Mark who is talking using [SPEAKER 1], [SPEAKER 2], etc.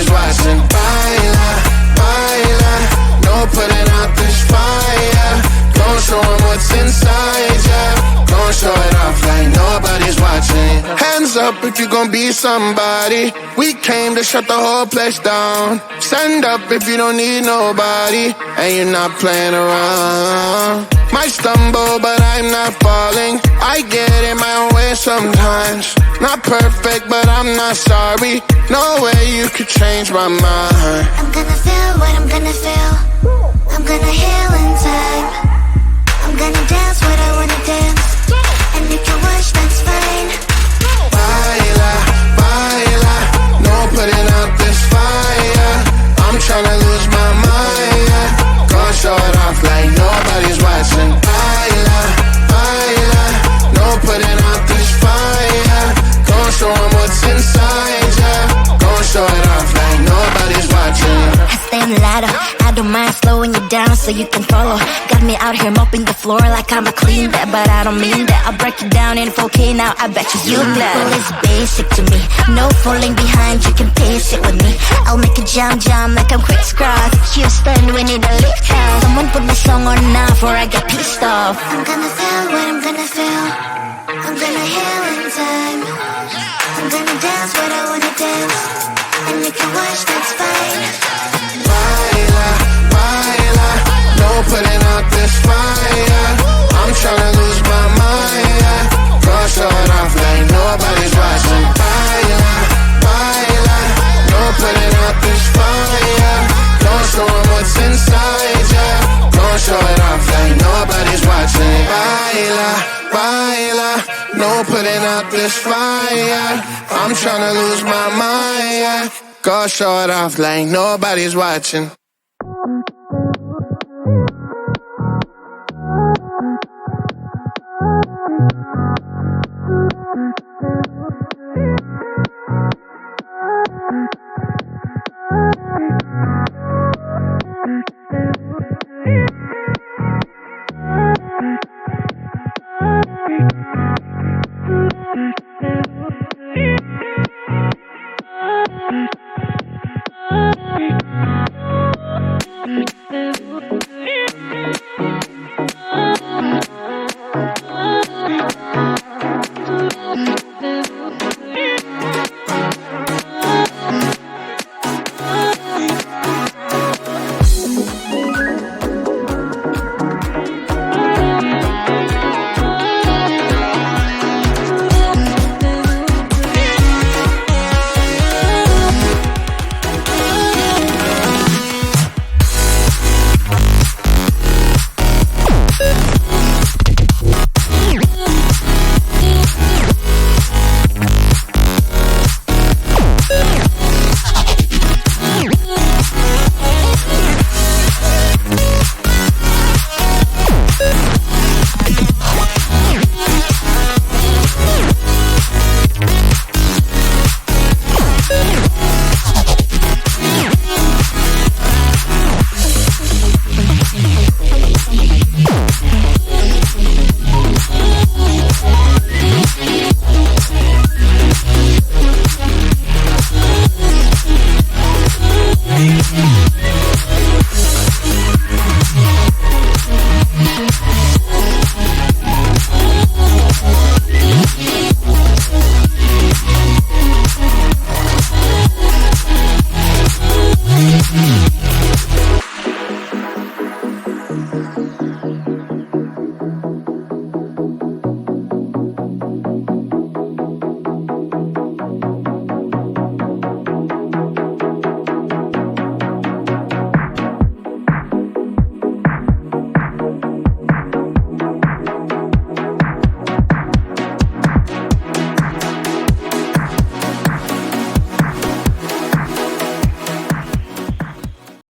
[SPEAKER 1] nobody's watching. Baila, baila, no putting out this fire. Gon' show 'em what's inside, yeah. Gon' show it off like nobody's watching. Hands up if you gon' be somebody. We came to shut the whole place down. Stand up if you don't need nobody and you're not playing around. Might stumble, but I'm not falling. I get in my own way sometimes. Not perfect, but I'm not sorry. No way you could change my mind.
[SPEAKER 2] I'm gonna feel what I'm gonna feel. I'm gonna heal in time. I'm gonna dance what I wanna dance. And if you wish, that's fine.
[SPEAKER 1] Baila, baila, no putting out this fire. I'm tryna lose my mind, yeah. Gon' show it off like nobody's watching. Baila, baila, no putting out this fire. Gon' show 'em what's inside, yeah. Gon' show it off like nobody's watching.
[SPEAKER 2] I stand louder, I don't mind slowing you down so you can follow. Got me out here mopping the floor like I'm a clean that, but I don't mean that. I'll break it down in 4K now, I bet you glad. Well, it's basic to me, no falling behind, you can pace it with me. I'll make a jam like I'm crisscross. Houston, we need a lift house. Someone put my song on now before I get pissed off. I'm gonna feel what I'm gonna feel. I'm gonna heal in time. I'm gonna dance what I wanna dance. And if you wish, that's fine.
[SPEAKER 1] Baila, baila, no putting out this fire. I'm tryna lose my mind, yeah. Gon' show it off like nobody's watching. Baila, baila, no putting out this fire. Gon' show 'em what's inside, yeah. Gon' show it off like nobody's watching. Baila, baila, no putting out this fire. I'm tryna lose my mind, yeah. Gon' show it off like nobody's watching.